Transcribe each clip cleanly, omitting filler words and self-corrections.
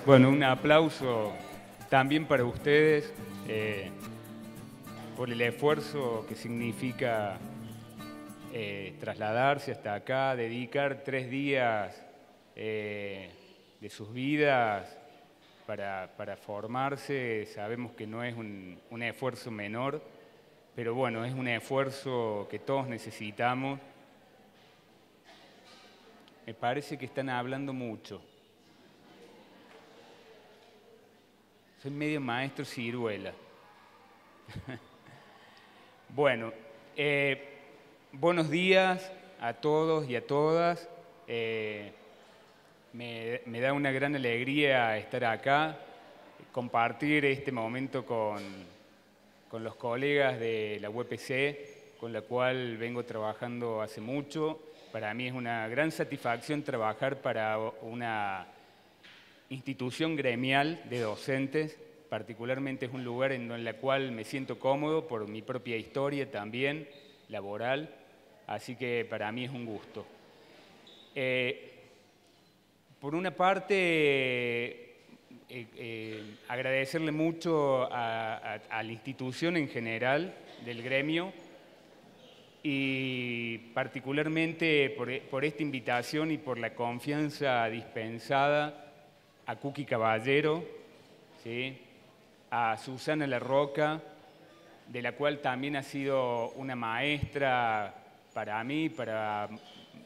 Bueno, un aplauso también para ustedes por el esfuerzo que significa trasladarse hasta acá, dedicar 3 días de sus vidas para formarse. Sabemos que no es un esfuerzo menor, pero bueno, es un esfuerzo que todos necesitamos. Me parece que están hablando mucho. Soy medio maestro ciruela. Bueno, buenos días a todos y a todas. Me da una gran alegría estar acá, compartir este momento con los colegas de la UPC, con la cual vengo trabajando hace mucho. Para mí es una gran satisfacción trabajar para una institución gremial de docentes. Particularmente es un lugar en el cual me siento cómodo por mi propia historia también, laboral, así que para mí es un gusto. Por una parte, agradecerle mucho a la institución en general del gremio y particularmente por esta invitación y por la confianza dispensada a Cuqui Caballero, ¿sí?, a Susana Larroca, de la cual también ha sido una maestra para mí, para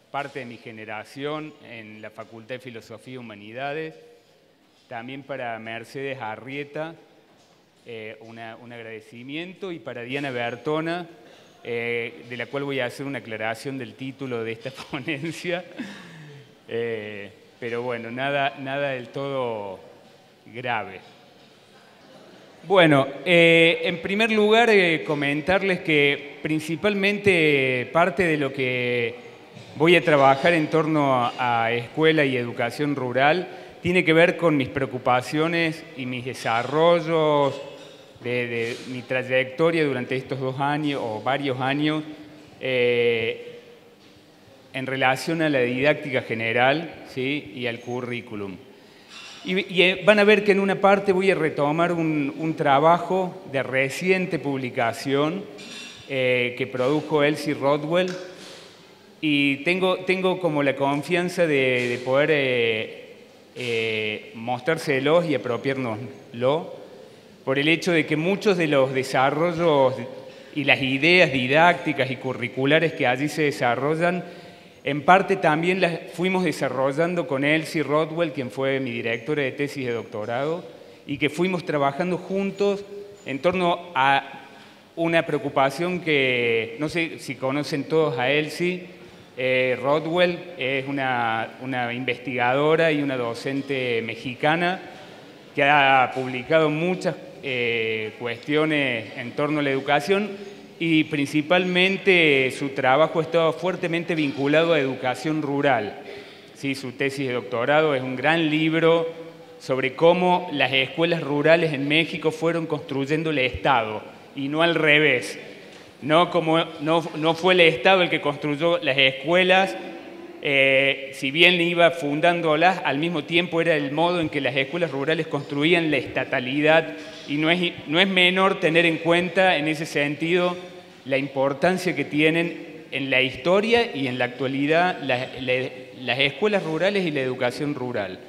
parte de mi generación en la Facultad de Filosofía y Humanidades, también para Mercedes Arrieta, un agradecimiento, y para Diana Bertona, de la cual voy a hacer una aclaración del título de esta ponencia. Pero bueno, nada del todo grave. Bueno, en primer lugar, comentarles que principalmente parte de lo que voy a trabajar en torno a escuela y educación rural tiene que ver con mis preocupaciones y mis desarrollos de mi trayectoria durante estos 2 años o varios años en relación a la didáctica general, ¿sí?, y al currículum. Y van a ver que en una parte voy a retomar un trabajo de reciente publicación que produjo Elsie Rodwell, y tengo como la confianza de poder mostrárselos y apropiárnoslo, por el hecho de que muchos de los desarrollos y las ideas didácticas y curriculares que allí se desarrollan, en parte también las fuimos desarrollando con Elsie Rodwell, quien fue mi directora de tesis de doctorado, y que fuimos trabajando juntos en torno a una preocupación que, no sé si conocen todos a Elsie Rodwell, es una investigadora y una docente mexicana que ha publicado muchas cuestiones en torno a la educación, y principalmente su trabajo está fuertemente vinculado a educación rural. Sí, su tesis de doctorado es un gran libro sobre cómo las escuelas rurales en México fueron construyendo el Estado, y no al revés. No fue el Estado el que construyó las escuelas, si bien iba fundándolas, al mismo tiempo era el modo en que las escuelas rurales construían la estatalidad, y no es menor tener en cuenta en ese sentido la importancia que tienen en la historia y en la actualidad las escuelas rurales y la educación rural.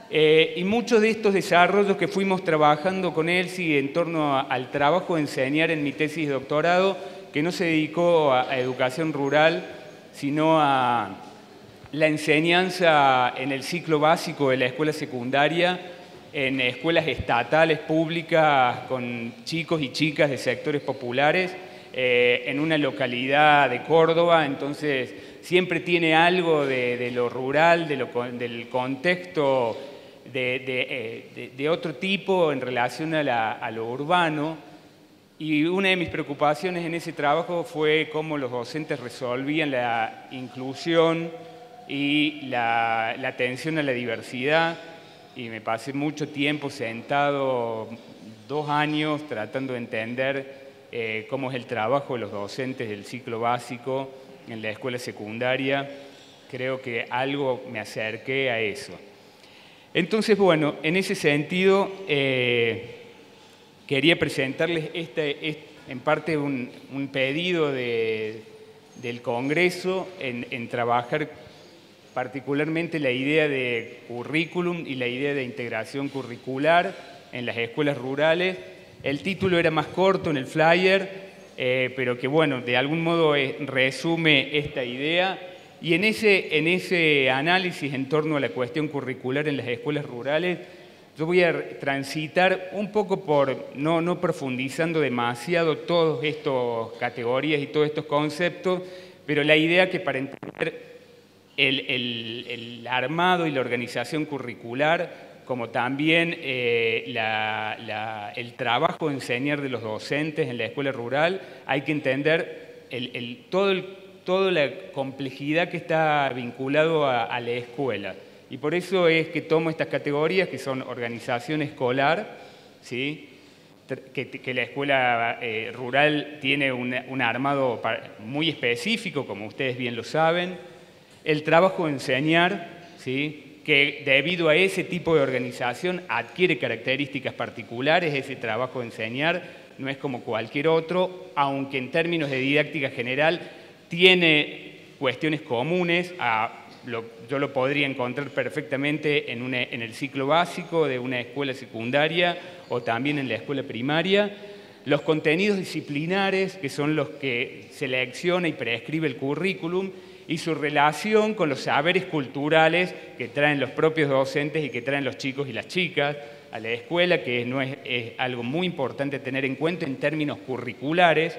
Y muchos de estos desarrollos que fuimos trabajando con Elsie en torno al trabajo de enseñar en mi tesis de doctorado, que no se dedicó a educación rural, sino a la enseñanza en el ciclo básico de la escuela secundaria, en escuelas estatales, públicas, con chicos y chicas de sectores populares, en una localidad de Córdoba. Entonces siempre tiene algo de lo rural, del contexto de otro tipo en relación a lo urbano. Y una de mis preocupaciones en ese trabajo fue cómo los docentes resolvían la inclusión y la atención a la diversidad, y me pasé mucho tiempo sentado, 2 años, tratando de entender cómo es el trabajo de los docentes del ciclo básico en la escuela secundaria. Creo que algo me acerqué a eso. Entonces, bueno, en ese sentido, quería presentarles en parte un pedido del Congreso en trabajar particularmente la idea de currículum y la idea de integración curricular en las escuelas rurales. El título era más corto en el flyer, pero que bueno, de algún modo resume esta idea. Y en ese análisis en torno a la cuestión curricular en las escuelas rurales, yo voy a transitar un poco por, no profundizando demasiado todas estas categorías y todos estos conceptos, pero la idea que para entender el armado y la organización curricular, como también el trabajo de enseñar de los docentes en la escuela rural, hay que entender toda la complejidad que está vinculado a la escuela. Y por eso es que tomo estas categorías, que son organización escolar, ¿sí? que la escuela rural tiene un armado muy específico, como ustedes bien lo saben. El trabajo de enseñar, ¿sí? que debido a ese tipo de organización adquiere características particulares. Ese trabajo de enseñar no es como cualquier otro, aunque en términos de didáctica general tiene cuestiones comunes. Yo lo podría encontrar perfectamente en el ciclo básico de una escuela secundaria o también en la escuela primaria. Los contenidos disciplinares, que son los que selecciona y prescribe el currículum, y su relación con los saberes culturales que traen los propios docentes y que traen los chicos y las chicas a la escuela, que es algo muy importante tener en cuenta en términos curriculares,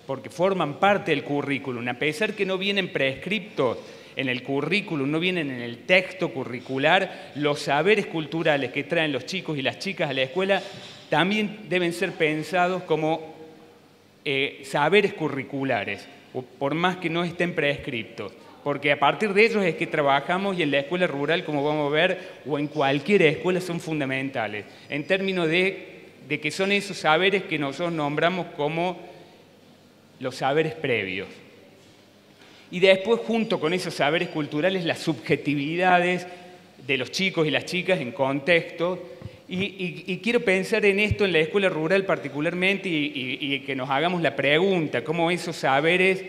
porque forman parte del currículum, a pesar que no vienen prescriptos en el currículum, no vienen en el texto curricular, los saberes culturales que traen los chicos y las chicas a la escuela también deben ser pensados como saberes curriculares, por más que no estén prescriptos, porque a partir de ellos es que trabajamos, y en la escuela rural, como vamos a ver, o en cualquier escuela, son fundamentales, en términos de que son esos saberes que nosotros nombramos como los saberes previos. Y después, junto con esos saberes culturales, las subjetividades de los chicos y las chicas en contexto. Y quiero pensar en esto en la escuela rural particularmente y que nos hagamos la pregunta, cómo esos saberes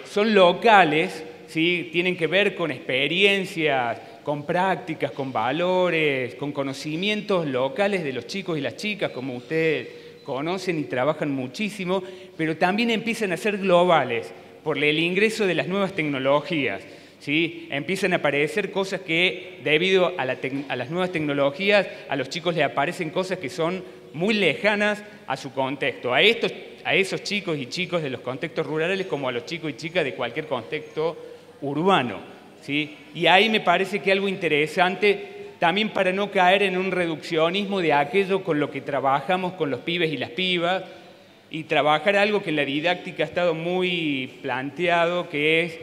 son locales, ¿sí? Tienen que ver con experiencias, con prácticas, con valores, con conocimientos locales de los chicos y las chicas, como ustedes conocen y trabajan muchísimo, pero también empiezan a ser globales por el ingreso de las nuevas tecnologías. ¿Sí? Empiezan a aparecer cosas que, debido a las nuevas tecnologías, a los chicos les aparecen cosas que son muy lejanas a su contexto, a esos chicos y chicas de los contextos rurales, como a los chicos y chicas de cualquier contexto urbano. ¿Sí? Y ahí me parece que algo interesante, también para no caer en un reduccionismo de aquello con lo que trabajamos con los pibes y las pibas, y trabajar algo que en la didáctica ha estado muy planteado, que es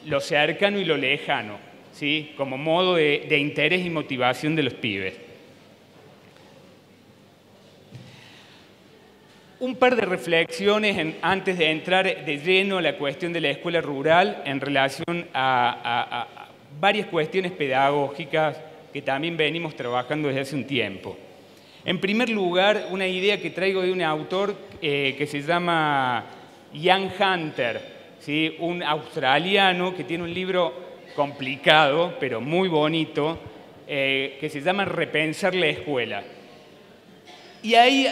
lo cercano y lo lejano, ¿sí? Como modo de interés y motivación de los pibes. Un par de reflexiones antes de entrar de lleno a la cuestión de la escuela rural en relación a varias cuestiones pedagógicas que también venimos trabajando desde hace un tiempo. En primer lugar, una idea que traigo de un autor que se llama Ian Hunter, ¿sí? Un australiano que tiene un libro complicado, pero muy bonito, que se llama Repensar la escuela. Y ahí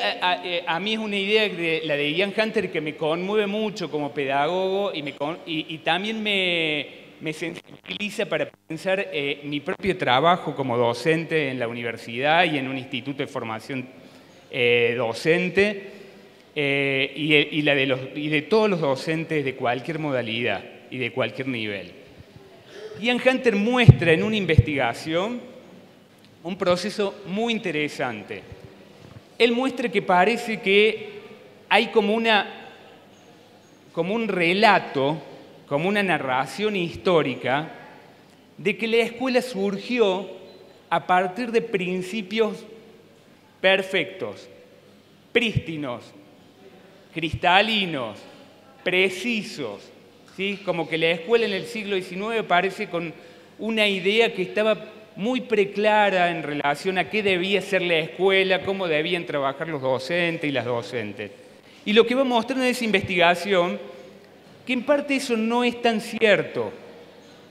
a mí es una idea, la de Ian Hunter, que me conmueve mucho como pedagogo y también me sensibiliza para pensar mi propio trabajo como docente en la universidad y en un instituto de formación docente, y de todos los docentes de cualquier modalidad y de cualquier nivel. Ian Hunter muestra en una investigación un proceso muy interesante. Él muestra que parece que hay como un relato, como una narración histórica, de que la escuela surgió a partir de principios perfectos, prístinos, cristalinos, precisos, ¿sí? Como que la escuela en el siglo XIX parece con una idea que estaba muy preclara en relación a qué debía ser la escuela, cómo debían trabajar los docentes y las docentes. Y lo que va mostrando en esa investigación, que en parte eso no es tan cierto,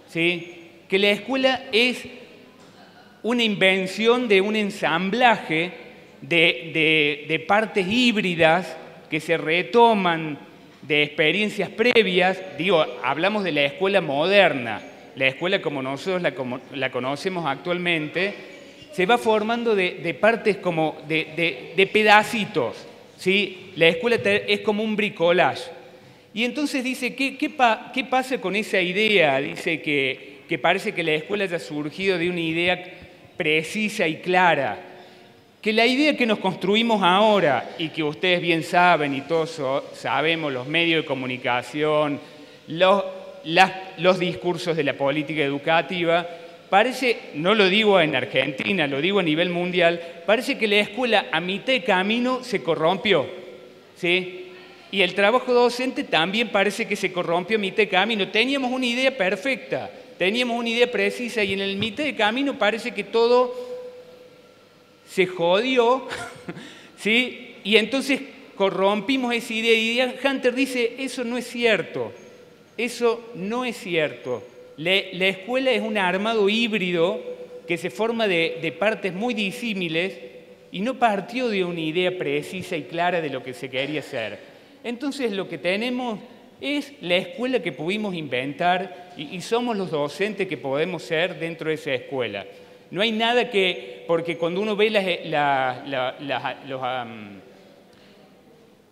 ¿sí? Que la escuela es una invención de un ensamblaje de partes híbridas que se retoman de experiencias previas. Digo, hablamos de la escuela moderna. La escuela como nosotros la conocemos actualmente se va formando de partes como de pedacitos, ¿sí? La escuela es como un bricolage. Y entonces dice, ¿qué pasa con esa idea? Dice que parece que la escuela haya surgido de una idea precisa y clara. Que la idea que nos construimos ahora, y que ustedes bien saben y todos sabemos, los medios de comunicación, los discursos de la política educativa, parece, no lo digo en Argentina, lo digo a nivel mundial, parece que la escuela a mitad de camino se corrompió, ¿sí? Y el trabajo docente también parece que se corrompió a mitad de camino. Teníamos una idea perfecta, teníamos una idea precisa y en el mitad de camino parece que todo se jodió, ¿sí? Y entonces corrompimos esa idea. Y Hunter dice, eso no es cierto, eso no es cierto. La escuela es un armado híbrido que se forma de partes muy disímiles y no partió de una idea precisa y clara de lo que se quería hacer. Entonces lo que tenemos es la escuela que pudimos inventar y somos los docentes que podemos ser dentro de esa escuela. No hay nada porque cuando uno ve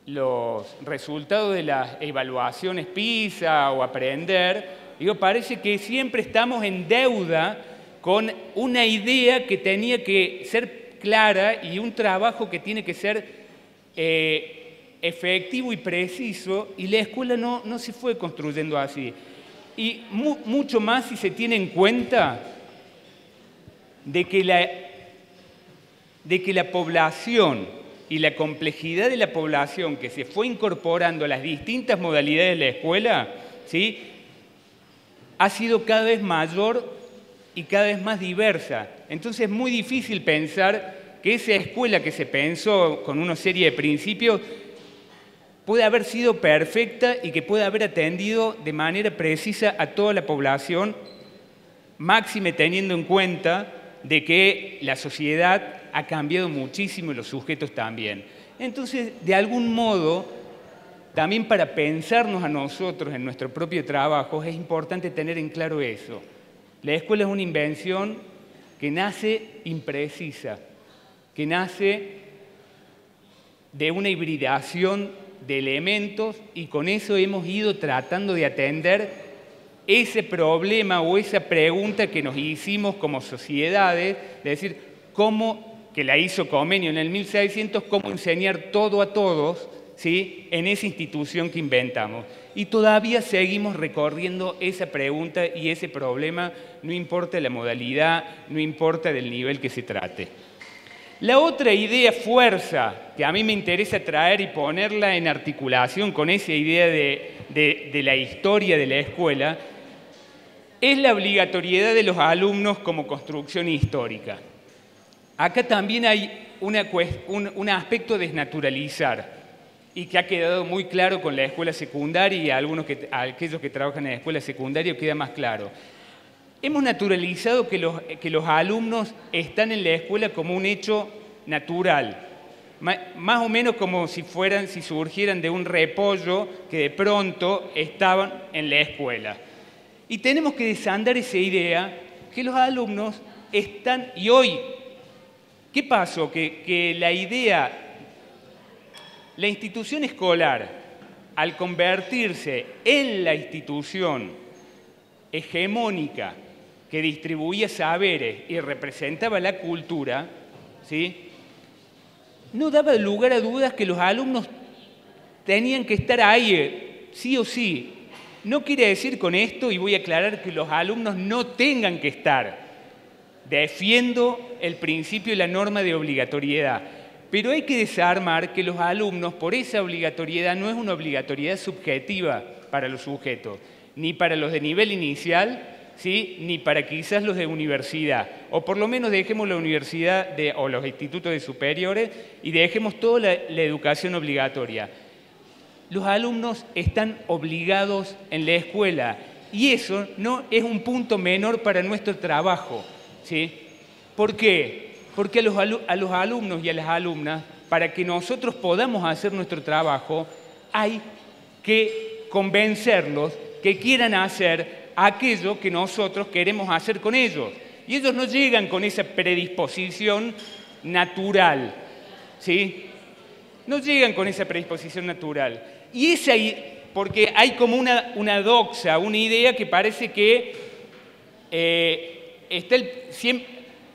los resultados de las evaluaciones PISA o Aprender, digo, parece que siempre estamos en deuda con una idea que tenía que ser clara y un trabajo que tiene que ser efectivo y preciso, y la escuela no se fue construyendo así. Y mucho más si se tiene en cuenta de que la población y la complejidad de la población que se fue incorporando a las distintas modalidades de la escuela, ¿sí?, ha sido cada vez mayor y cada vez más diversa. Entonces es muy difícil pensar que esa escuela que se pensó con una serie de principios puede haber sido perfecta y que puede haber atendido de manera precisa a toda la población, máxime teniendo en cuenta de que la sociedad ha cambiado muchísimo y los sujetos también. Entonces, de algún modo, también para pensarnos a nosotros en nuestro propio trabajo, es importante tener en claro eso. La escuela es una invención que nace imprecisa, que nace de una hibridación de elementos y con eso hemos ido tratando de atender ese problema o esa pregunta que nos hicimos como sociedades, de decir, ¿cómo, que la hizo Comenio en el 1600, cómo enseñar todo a todos, ¿sí?, en esa institución que inventamos? Y todavía seguimos recorriendo esa pregunta y ese problema, no importa la modalidad, no importa del nivel que se trate. La otra idea fuerza que a mí me interesa traer y ponerla en articulación con esa idea de la historia de la escuela es la obligatoriedad de los alumnos como construcción histórica. Acá también hay un aspecto de desnaturalizar y que ha quedado muy claro con la escuela secundaria y aquellos que trabajan en la escuela secundaria queda más claro. Hemos naturalizado que los alumnos están en la escuela como un hecho natural, más o menos como si surgieran de un repollo que de pronto estaban en la escuela. Y tenemos que desandar esa idea que los alumnos están, y hoy, ¿qué pasó? Que la institución escolar, al convertirse en la institución hegemónica que distribuía saberes y representaba la cultura, ¿sí?, no daba lugar a dudas que los alumnos tenían que estar ahí, sí o sí. No quiere decir con esto, y voy a aclarar, que los alumnos no tengan que estar. Defiendo el principio y la norma de obligatoriedad, pero hay que desarmar que los alumnos, por esa obligatoriedad, no es una obligatoriedad subjetiva para los sujetos, ni para los de nivel inicial, ¿sí? Ni para quizás los de universidad, o por lo menos dejemos la universidad o los institutos de superiores y dejemos toda la educación obligatoria. Los alumnos están obligados en la escuela y eso no es un punto menor para nuestro trabajo, ¿sí? ¿Por qué? Porque a los alumnos y a las alumnas, para que nosotros podamos hacer nuestro trabajo, hay que convencerlos que quieran hacer aquello que nosotros queremos hacer con ellos. Y ellos no llegan con esa predisposición natural, ¿sí? No llegan con esa predisposición natural. Y es ahí, porque hay como una doxa, una idea que parece que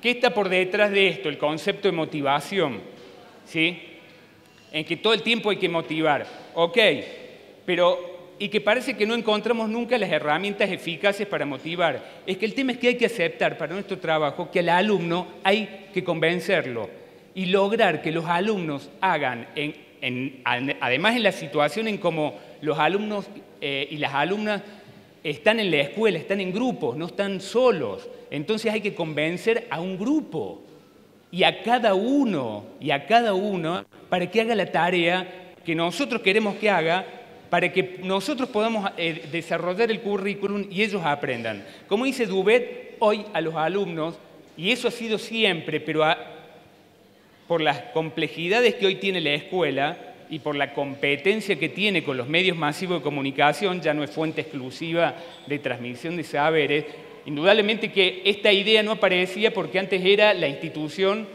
está por detrás de esto, el concepto de motivación, ¿sí? En que todo el tiempo hay que motivar. Ok, y que parece que no encontramos nunca las herramientas eficaces para motivar. Es que el tema es que hay que aceptar para nuestro trabajo que al alumno hay que convencerlo y lograr que los alumnos hagan, además en la situación en cómo los alumnos y las alumnas están en la escuela, están en grupos, no están solos. Entonces hay que convencer a un grupo y a cada uno para que haga la tarea que nosotros queremos que haga, para que nosotros podamos desarrollar el currículum y ellos aprendan. Como dice Dubet, hoy a los alumnos, y eso ha sido siempre, pero por las complejidades que hoy tiene la escuela y por la competencia que tiene con los medios masivos de comunicación, ya no es fuente exclusiva de transmisión de saberes, indudablemente que esta idea no aparecía porque antes era la institución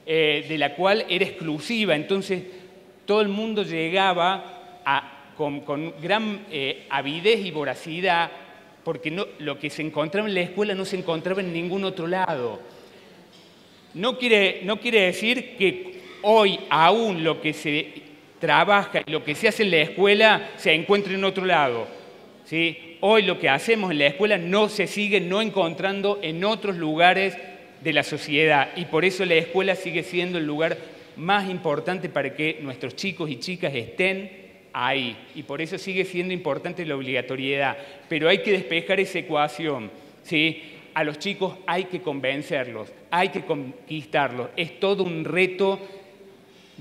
de la cual era exclusiva, entonces todo el mundo llegaba con gran avidez y voracidad, porque lo que se encontraba en la escuela no se encontraba en ningún otro lado. No quiere decir que hoy aún lo que se trabaja y lo que se hace en la escuela se encuentre en otro lado, ¿sí? Hoy lo que hacemos en la escuela no se sigue no encontrando en otros lugares de la sociedad y por eso la escuela sigue siendo el lugar más importante para que nuestros chicos y chicas estén ahí. Y por eso sigue siendo importante la obligatoriedad. Pero hay que despejar esa ecuación, ¿sí? A los chicos hay que convencerlos, hay que conquistarlos. Es todo un reto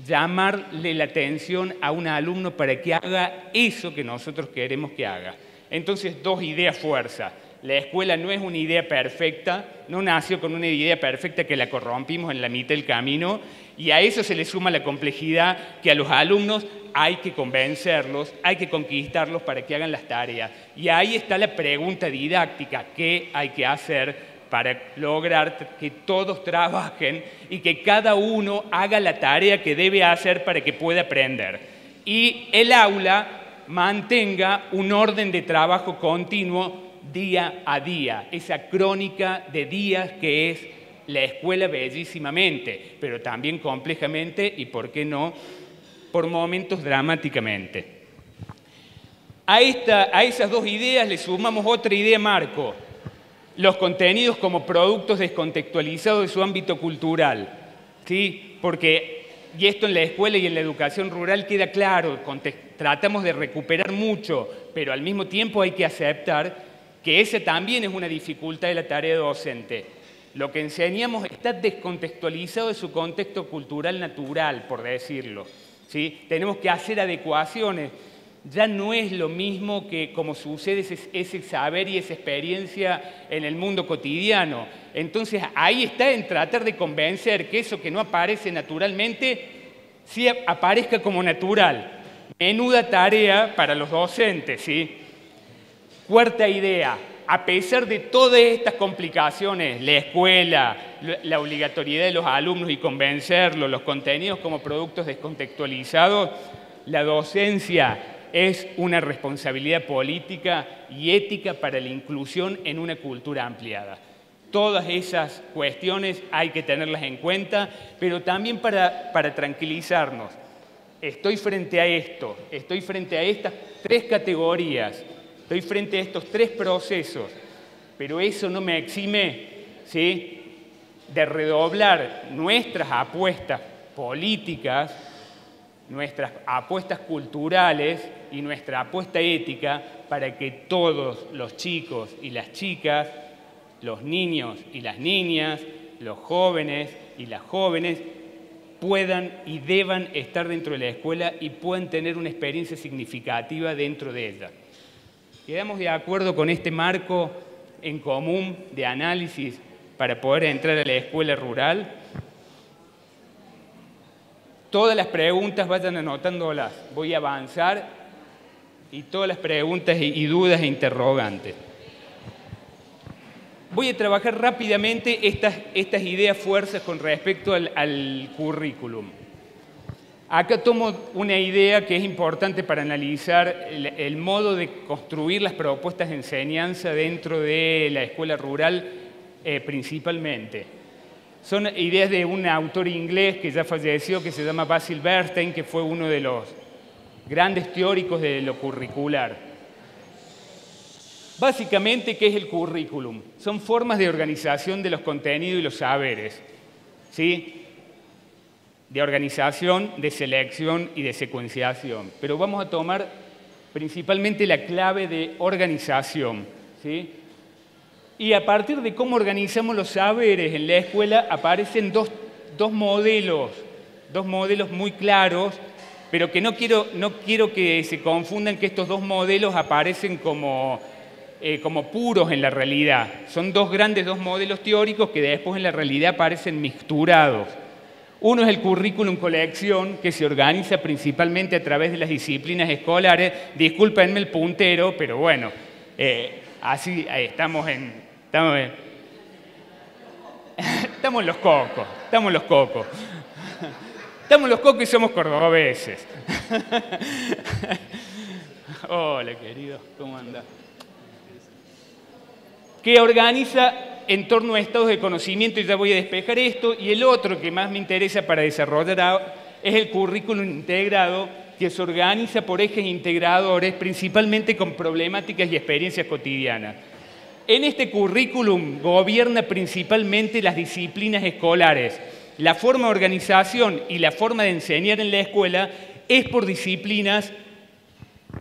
llamarle la atención a un alumno para que haga eso que nosotros queremos que haga. Entonces, dos ideas fuerza. La escuela no es una idea perfecta, no nació con una idea perfecta que la corrompimos en la mitad del camino, y a eso se le suma la complejidad que a los alumnos hay que convencerlos, hay que conquistarlos para que hagan las tareas. Y ahí está la pregunta didáctica, ¿qué hay que hacer para lograr que todos trabajen y que cada uno haga la tarea que debe hacer para que pueda aprender? Y el aula mantenga un orden de trabajo continuo día a día, esa crónica de días que es la escuela bellísimamente, pero también complejamente y, ¿por qué no?, por momentos dramáticamente. A esas dos ideas le sumamos otra idea marco, los contenidos como productos descontextualizados de su ámbito cultural, ¿sí? Porque, y esto en la escuela y en la educación rural queda claro, tratamos de recuperar mucho, pero al mismo tiempo hay que aceptar que esa también es una dificultad de la tarea docente. Lo que enseñamos está descontextualizado de su contexto cultural natural, por decirlo, ¿sí? Tenemos que hacer adecuaciones. Ya no es lo mismo que como sucede ese saber y esa experiencia en el mundo cotidiano. Entonces ahí está en tratar de convencer que eso que no aparece naturalmente, sí aparezca como natural. Menuda tarea para los docentes, ¿sí? Cuarta idea, a pesar de todas estas complicaciones, la escuela, la obligatoriedad de los alumnos y convencerlos, los contenidos como productos descontextualizados, la docencia es una responsabilidad política y ética para la inclusión en una cultura ampliada. Todas esas cuestiones hay que tenerlas en cuenta, pero también para tranquilizarnos. Estoy frente a esto, estoy frente a estas tres categorías, estoy frente a estos tres procesos, pero eso no me exime, ¿sí?, de redoblar nuestras apuestas políticas, nuestras apuestas culturales y nuestra apuesta ética para que todos los chicos y las chicas los niños y las niñas, los jóvenes y las jóvenes puedan y deban estar dentro de la escuela y puedan tener una experiencia significativa dentro de ella. ¿Quedamos de acuerdo con este marco en común de análisis para poder entrar a la escuela rural? Todas las preguntas vayan anotándolas. Voy a avanzar y todas las preguntas y dudas e interrogantes. Voy a trabajar rápidamente estas ideas fuerzas con respecto al currículum. Acá tomo una idea que es importante para analizar el modo de construir las propuestas de enseñanza dentro de la escuela rural principalmente. Son ideas de un autor inglés que ya falleció, que se llama Basil Bernstein, que fue uno de los grandes teóricos de lo curricular. Básicamente, ¿qué es el currículum? Son formas de organización de los contenidos y los saberes, ¿sí? De organización, de selección y de secuenciación. Pero vamos a tomar principalmente la clave de organización, ¿sí? Y a partir de cómo organizamos los saberes en la escuela aparecen dos modelos muy claros, pero que no quiero que se confundan que estos dos modelos aparecen como puros en la realidad. Son dos modelos teóricos que después en la realidad aparecen mixturados. Uno es el currículum colección, que se organiza principalmente a través de las disciplinas escolares. Discúlpenme el puntero, pero bueno, así estamos los cocos. Estamos los cocos y somos cordobeses. Hola, querido, ¿cómo andás? Que organiza en torno a estados de conocimiento, y ya voy a despejar esto, y el otro que más me interesa para desarrollar es el currículum integrado, que se organiza por ejes integradores, principalmente con problemáticas y experiencias cotidianas. En este currículum gobierna principalmente las disciplinas escolares. La forma de organización y la forma de enseñar en la escuela es por disciplinas,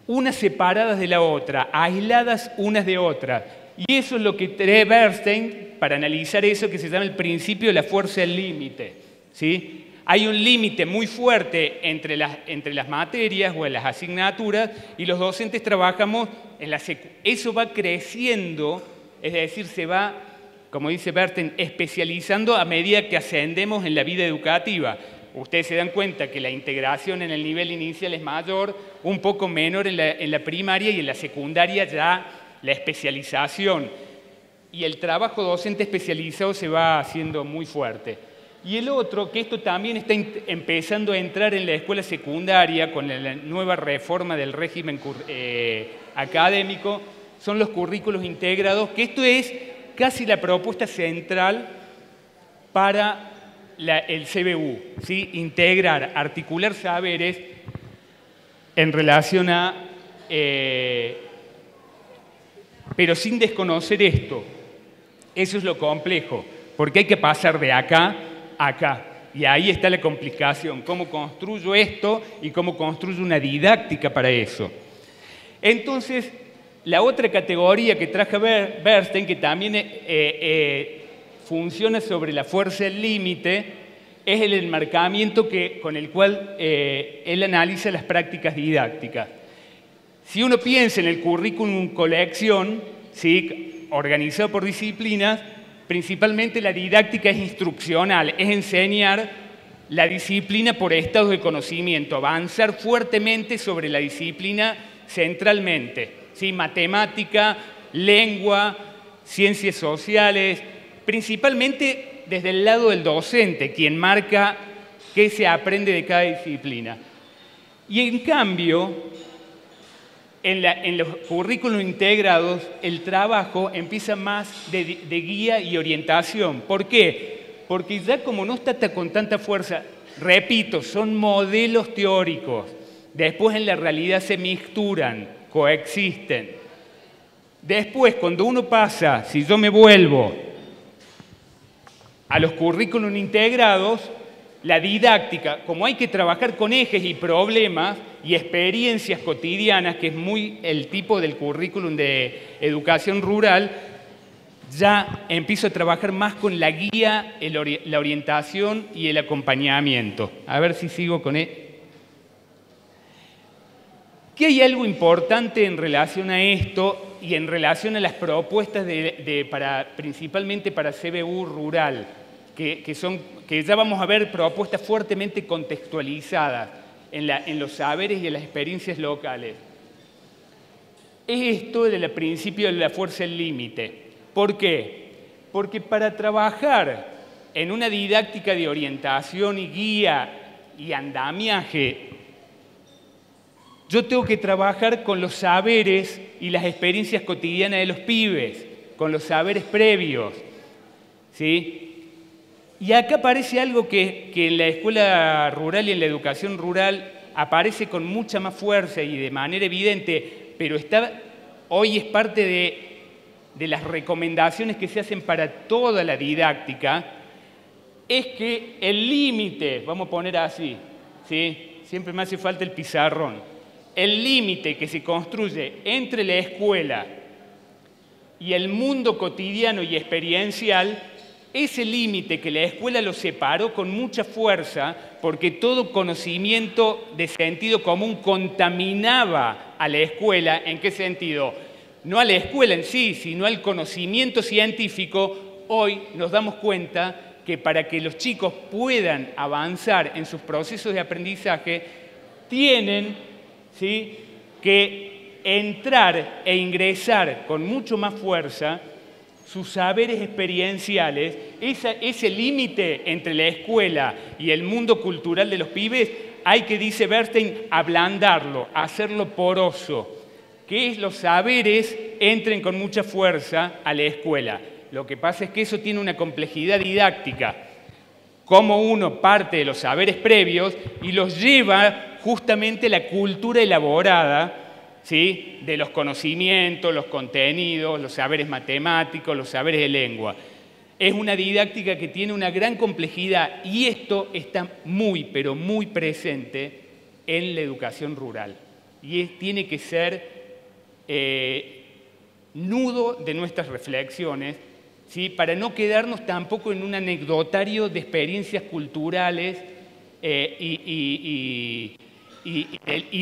unas separadas de la otra, aisladas unas de otras. Y eso es lo que trae Bernstein para analizar eso que se llama el principio de la fuerza del límite, ¿sí? Hay un límite muy fuerte entre las materias o en las asignaturas y los docentes trabajamos en eso va creciendo, es decir, se va, como dice Bernstein, especializando a medida que ascendemos en la vida educativa. Ustedes se dan cuenta que la integración en el nivel inicial es mayor, un poco menor en la primaria, y en la secundaria ya la especialización y el trabajo docente especializado se va haciendo muy fuerte. Y el otro, que esto también está empezando a entrar en la escuela secundaria con la nueva reforma del régimen académico, son los currículos integrados, que esto es casi la propuesta central para el CBU, ¿sí? Integrar, articular saberes en relación a... pero sin desconocer esto. Eso es lo complejo, porque hay que pasar de acá a acá. Y ahí está la complicación, cómo construyo esto y cómo construyo una didáctica para eso. Entonces, la otra categoría que traje Bernstein, que también funciona sobre la fuerza del límite, es el enmarcamiento con el cual él analiza las prácticas didácticas. Si uno piensa en el currículum colección, ¿sí?, organizado por disciplinas, principalmente la didáctica es instruccional, es enseñar la disciplina por estados de conocimiento, avanzar fuertemente sobre la disciplina centralmente, ¿sí?, matemática, lengua, ciencias sociales, principalmente desde el lado del docente, quien marca qué se aprende de cada disciplina. Y en cambio, en los currículos integrados, el trabajo empieza más de guía y orientación. ¿Por qué? Porque ya como no está con tanta fuerza, repito, son modelos teóricos. Después en la realidad se mixturan, coexisten. Después, cuando uno pasa, si yo me vuelvo a los currículos integrados, la didáctica, como hay que trabajar con ejes y problemas y experiencias cotidianas, que es muy el tipo del currículum de educación rural, ya empiezo a trabajar más con la guía, la orientación y el acompañamiento. A ver si sigo con él. Que hay algo importante en relación a esto y en relación a las propuestas principalmente para CBU rural, que ya vamos a ver propuestas fuertemente contextualizadas en los saberes y en las experiencias locales. Es esto del principio de la fuerza del límite. ¿Por qué? Porque para trabajar en una didáctica de orientación y guía y andamiaje, yo tengo que trabajar con los saberes y las experiencias cotidianas de los pibes, con los saberes previos, ¿sí? Y acá aparece algo que en la escuela rural y en la educación rural aparece con mucha más fuerza y de manera evidente, pero hoy es parte de las recomendaciones que se hacen para toda la didáctica, es que el límite, vamos a poner así, ¿sí? Siempre me hace falta el pizarrón. El límite que se construye entre la escuela y el mundo cotidiano y experiencial, ese límite que la escuela lo separó con mucha fuerza, porque todo conocimiento de sentido común contaminaba a la escuela. ¿En qué sentido? No a la escuela en sí, sino al conocimiento científico. Hoy nos damos cuenta que para que los chicos puedan avanzar en sus procesos de aprendizaje, tienen, ¿sí?, que entrar e ingresar con mucho más fuerza sus saberes experienciales. Ese límite entre la escuela y el mundo cultural de los pibes hay que, dice Bernstein, ablandarlo, hacerlo poroso, que los saberes entren con mucha fuerza a la escuela. Lo que pasa es que eso tiene una complejidad didáctica, cómo uno parte de los saberes previos y los lleva justamente la cultura elaborada, ¿sí?, de los conocimientos, los contenidos, los saberes matemáticos, los saberes de lengua. Es una didáctica que tiene una gran complejidad y esto está muy, pero muy presente en la educación rural. Y tiene que ser nudo de nuestras reflexiones, ¿sí?, para no quedarnos tampoco en un anecdotario de experiencias culturales y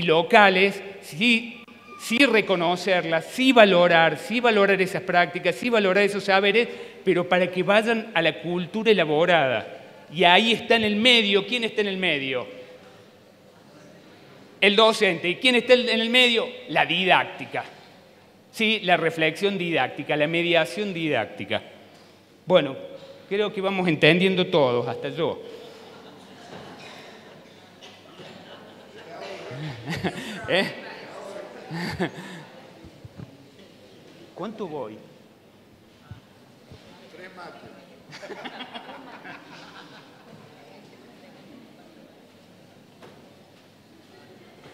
locales, sí reconocerlas, sí valorar esas prácticas, sí valorar esos saberes, pero para que vayan a la cultura elaborada. Y ahí está en el medio. ¿Quién está en el medio? El docente. ¿Y quién está en el medio? La didáctica. Sí, la reflexión didáctica, la mediación didáctica. Bueno, creo que vamos entendiendo todos, hasta yo. ¿Cuánto voy? 3 mates.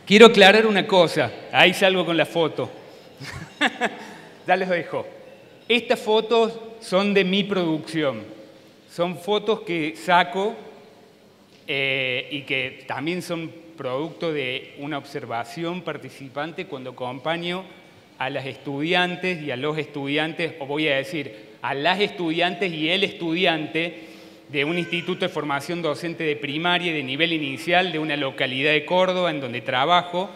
Quiero aclarar una cosa. Ahí salgo con la foto. Ya les dejo. Estas fotos son de mi producción. Son fotos que saco y que también son producto de una observación participante cuando acompaño a las estudiantes y a los estudiantes, o voy a decir, a las estudiantes y el estudiante de un instituto de formación docente de primaria y de nivel inicial de una localidad de Córdoba en donde trabajo,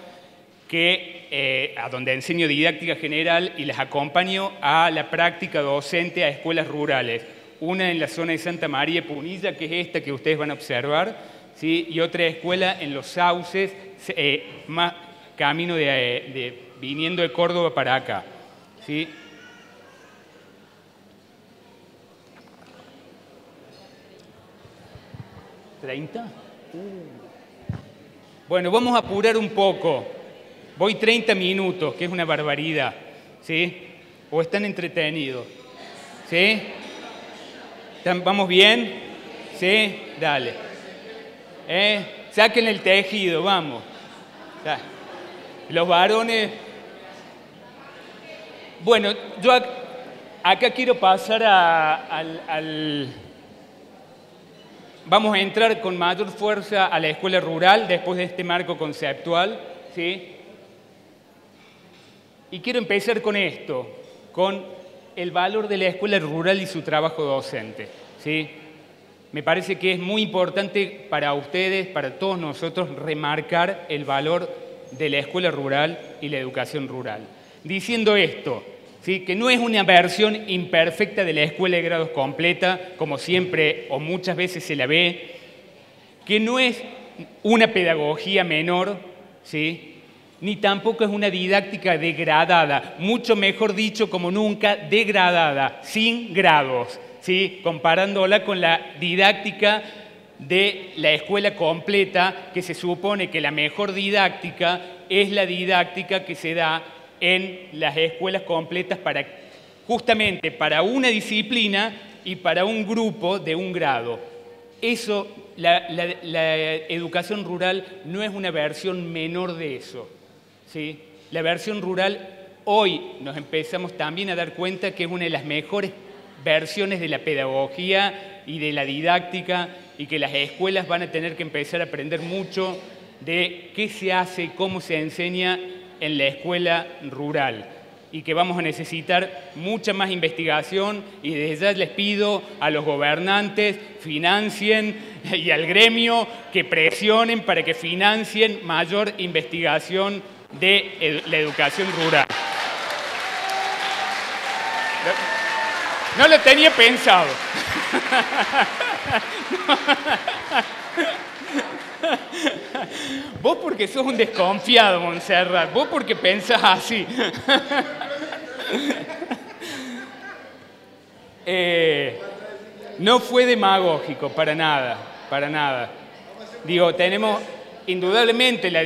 a donde enseño didáctica general y las acompaño a la práctica docente a escuelas rurales. Una en la zona de Santa María Punilla, que es esta que ustedes van a observar, ¿sí?, y otra escuela en Los Sauces, más camino viniendo de Córdoba para acá, ¿sí? ¿30? Bueno, vamos a apurar un poco. Voy 30 minutos, que es una barbaridad, ¿sí? ¿O están entretenidos? ¿Sí? ¿Vamos bien? ¿Sí? Dale. Saquen el tejido, vamos. Los varones... Bueno, yo acá quiero pasar Vamos a entrar con mayor fuerza a la escuela rural después de este marco conceptual, ¿sí? Y quiero empezar con esto, con el valor de la escuela rural y su trabajo docente, ¿sí? Me parece que es muy importante para ustedes, para todos nosotros, remarcar el valor de la escuela rural y la educación rural. Diciendo esto, ¿sí?, que no es una versión imperfecta de la escuela de grados completa, como siempre o muchas veces se la ve, que no es una pedagogía menor, ¿sí?, ni tampoco es una didáctica degradada, mucho mejor dicho, como nunca, degradada, sin grados, ¿sí?, comparándola con la didáctica de la escuela completa, que se supone que la mejor didáctica es la didáctica que se da en las escuelas completas justamente para una disciplina y para un grupo de un grado. Eso, la educación rural no es una versión menor de eso, ¿sí? La versión rural, hoy nos empezamos también a dar cuenta que es una de las mejores versiones de la pedagogía y de la didáctica, y que las escuelas van a tener que empezar a aprender mucho de qué se hace, cómo se enseña en la escuela rural, y que vamos a necesitar mucha más investigación, y desde ya les pido a los gobernantes financien y al gremio que presionen para que financien mayor investigación de la educación rural. No lo tenía pensado. Vos porque sos un desconfiado, Montserrat. Vos porque pensás así. No fue demagógico, para nada, para nada. Digo, tenemos indudablemente la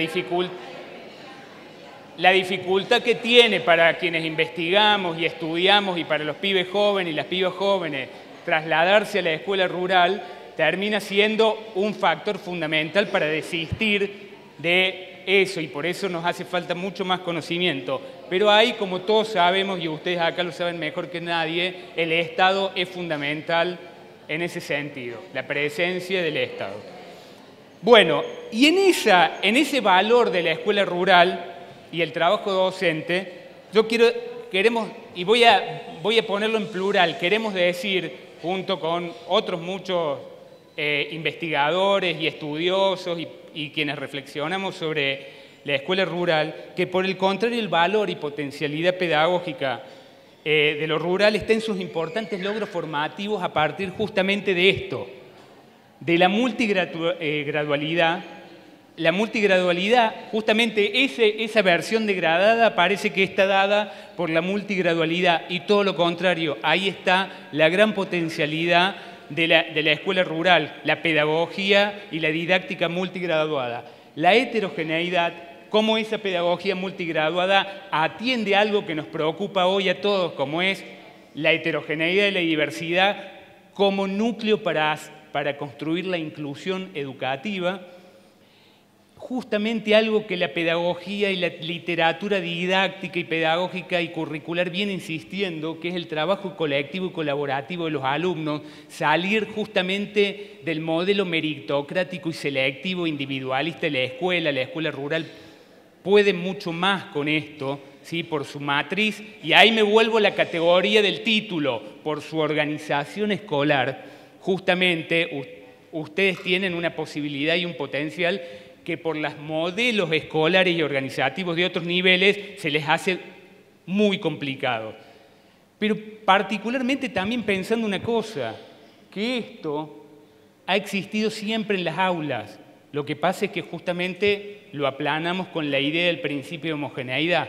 dificultad que tiene para quienes investigamos y estudiamos, y para los pibes jóvenes y las pibas jóvenes, trasladarse a la escuela rural, termina siendo un factor fundamental para desistir de eso, y por eso nos hace falta mucho más conocimiento. Pero ahí, como todos sabemos, y ustedes acá lo saben mejor que nadie, el Estado es fundamental en ese sentido, la presencia del Estado. Bueno, y en ese valor de la escuela rural y el trabajo docente, queremos, y voy a ponerlo en plural, queremos decir, junto con otros muchos investigadores y estudiosos y quienes reflexionamos sobre la escuela rural, que por el contrario el valor y potencialidad pedagógica de lo rural está en sus importantes logros formativos a partir justamente de esto, de la multigradualidad. La multigradualidad, justamente esa versión degradada parece que está dada por la multigradualidad, y todo lo contrario, ahí está la gran potencialidad de la escuela rural, la pedagogía y la didáctica multigraduada. La heterogeneidad, cómo esa pedagogía multigraduada atiende a algo que nos preocupa hoy a todos, como es la heterogeneidad y la diversidad como núcleo para construir la inclusión educativa. Justamente algo que la pedagogía y la literatura didáctica y pedagógica y curricular viene insistiendo, que es el trabajo colectivo y colaborativo de los alumnos, salir justamente del modelo meritocrático y selectivo individualista de la escuela rural puede mucho más con esto, ¿sí?, por su matriz, y ahí me vuelvo a la categoría del título, por su organización escolar. Justamente ustedes tienen una posibilidad y un potencial que por los modelos escolares y organizativos de otros niveles se les hace muy complicado. Pero particularmente también pensando una cosa, que esto ha existido siempre en las aulas. Lo que pasa es que justamente lo aplanamos con la idea del principio de homogeneidad,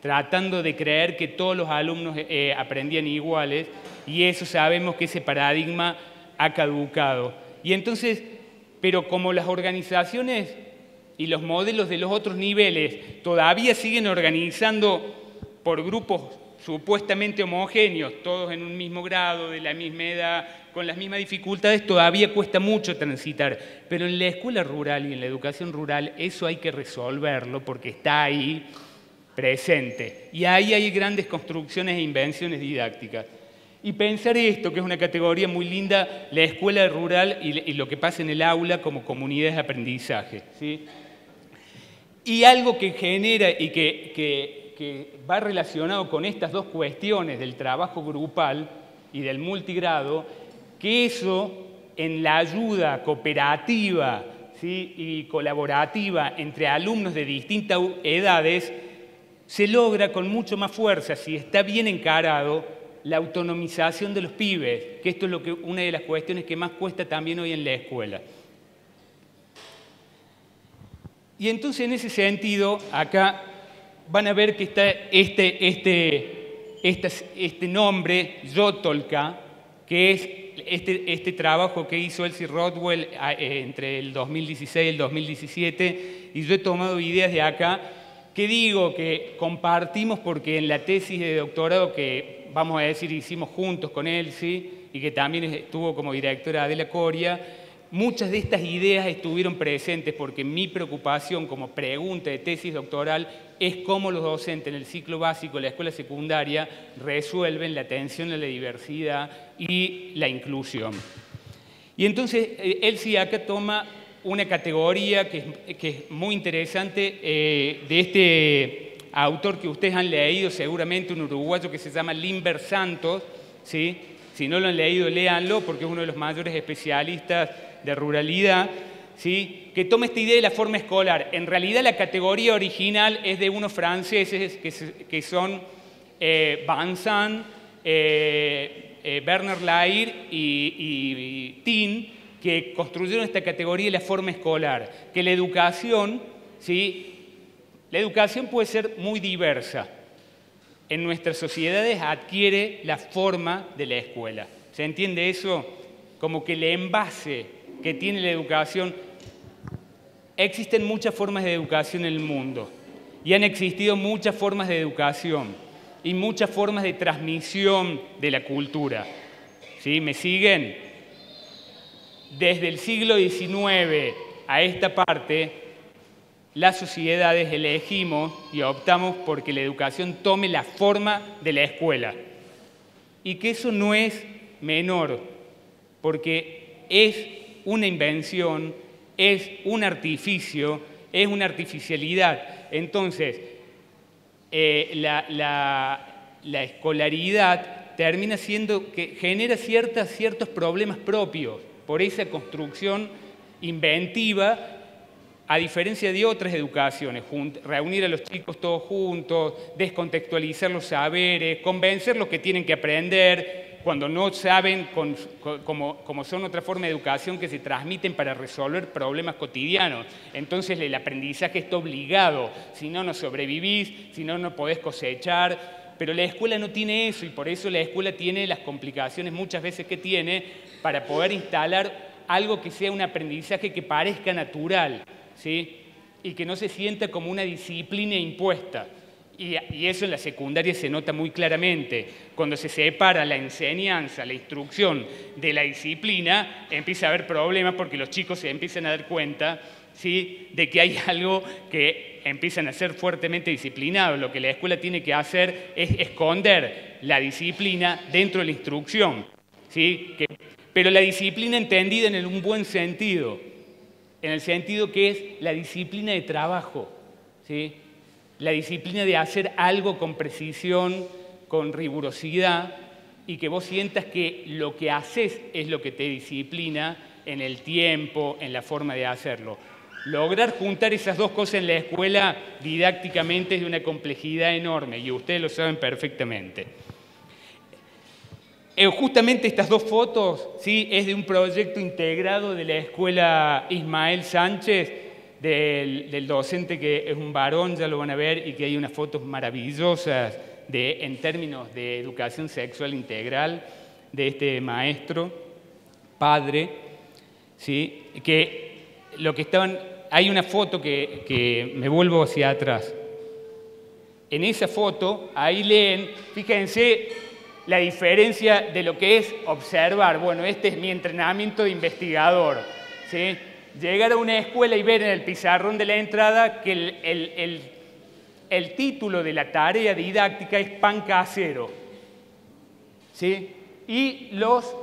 tratando de creer que todos los alumnos aprendían iguales, y eso sabemos que ese paradigma ha caducado. Y entonces, pero como las organizaciones y los modelos de los otros niveles todavía siguen organizando por grupos supuestamente homogéneos, todos en un mismo grado, de la misma edad, con las mismas dificultades, todavía cuesta mucho transitar. Pero en la escuela rural y en la educación rural eso hay que resolverlo porque está ahí presente. Y ahí hay grandes construcciones e invenciones didácticas. Y pensar esto, que es una categoría muy linda, la escuela rural y lo que pasa en el aula como comunidades de aprendizaje, ¿sí? Y algo que genera y que que va relacionado con estas dos cuestiones del trabajo grupal y del multigrado, que eso en la ayuda cooperativa, ¿sí?, y colaborativa entre alumnos de distintas edades se logra con mucho más fuerza, si está bien encarado, la autonomización de los pibes, que esto es una de las cuestiones que más cuesta también hoy en la escuela. Y entonces, en ese sentido, acá van a ver que está este nombre, Yotolka, que es este trabajo que hizo Elsie Rodwell entre el 2016 y el 2017, y yo he tomado ideas de acá, que digo que compartimos porque en la tesis de doctorado que, vamos a decir, hicimos juntos con Elsie, y que también estuvo como directora Adela Coria, muchas de estas ideas estuvieron presentes porque mi preocupación como pregunta de tesis doctoral es cómo los docentes en el ciclo básico de la escuela secundaria resuelven la atención a la diversidad y la inclusión. Y entonces Elsie acá toma una categoría que es muy interesante de este autor que ustedes han leído seguramente, un uruguayo que se llama Limber Santos, ¿sí? Si no lo han leído, léanlo porque es uno de los mayores especialistas de ruralidad, ¿sí?, que toma esta idea de la forma escolar. En realidad la categoría original es de unos franceses que son Vincent, Bernard Lair y Tin, que construyeron esta categoría de la forma escolar, que la educación, ¿sí?, la educación puede ser muy diversa. En nuestras sociedades adquiere la forma de la escuela. ¿Se entiende eso? Como que el envase que tiene la educación. Existen muchas formas de educación en el mundo y han existido muchas formas de educación y muchas formas de transmisión de la cultura. ¿Sí? ¿Me siguen? Desde el siglo XIX a esta parte, las sociedades elegimos y optamos porque la educación tome la forma de la escuela. Y que eso no es menor, porque es una invención, es un artificio, es una artificialidad. Entonces, la escolaridad termina siendo que genera ciertos problemas propios por esa construcción inventiva, a diferencia de otras educaciones, reunir a los chicos todos juntos, descontextualizar los saberes, convencerlos que tienen que aprender cuando no saben, como son otra forma de educación que se transmiten para resolver problemas cotidianos. Entonces el aprendizaje está obligado, si no, no sobrevivís, si no, no podés cosechar. Pero la escuela no tiene eso y por eso la escuela tiene las complicaciones muchas veces que tiene para poder instalar algo que sea un aprendizaje que parezca natural, ¿sí?, y que no se sienta como una disciplina impuesta. Y eso en la secundaria se nota muy claramente. Cuando se separa la enseñanza, la instrucción de la disciplina, empieza a haber problemas porque los chicos se empiezan a dar cuenta, ¿sí?, de que hay algo que empiezan a ser fuertemente disciplinados. Lo que la escuela tiene que hacer es esconder la disciplina dentro de la instrucción, ¿sí? Pero la disciplina entendida en un buen sentido, en el sentido que es la disciplina de trabajo, ¿sí?, la disciplina de hacer algo con precisión, con rigurosidad, y que vos sientas que lo que haces es lo que te disciplina en el tiempo, en la forma de hacerlo. Lograr juntar esas dos cosas en la escuela didácticamente es de una complejidad enorme, y ustedes lo saben perfectamente. Justamente estas dos fotos, ¿sí?, es de un proyecto integrado de la Escuela Ismael Sánchez, del docente que es un varón, ya lo van a ver, y que hay unas fotos maravillosas en términos de educación sexual integral de este maestro, padre, ¿sí?, que lo que estaban... Hay una foto que me vuelvo hacia atrás. En esa foto, ahí leen, fíjense la diferencia de lo que es observar. Bueno, este es mi entrenamiento de investigador, ¿sí? Llegar a una escuela y ver en el pizarrón de la entrada que el título de la tarea didáctica es pan casero, ¿sí?, y los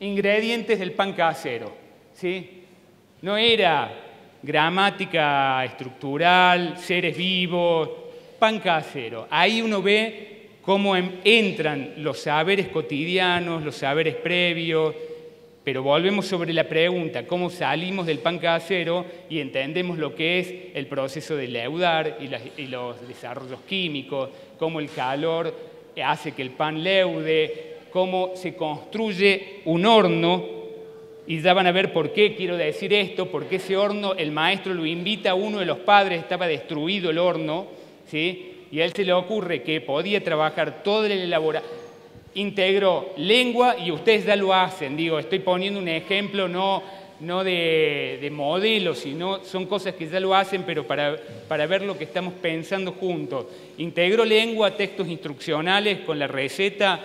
ingredientes del pan casero, ¿sí? No era gramática estructural, seres vivos, pan casero. Ahí uno ve cómo entran los saberes cotidianos, los saberes previos, pero volvemos sobre la pregunta, ¿cómo salimos del pan casero y entendemos lo que es el proceso de leudar y los desarrollos químicos, cómo el calor hace que el pan leude, cómo se construye un horno? Y ya van a ver por qué quiero decir esto, porque ese horno, el maestro lo invita a uno de los padres, estaba destruido el horno, ¿sí? Y a él se le ocurre que podía trabajar todo el elaborado. Integró lengua y ustedes ya lo hacen, digo, estoy poniendo un ejemplo no de modelo, sino son cosas que ya lo hacen, pero para ver lo que estamos pensando juntos. Integró lengua, textos instruccionales con la receta,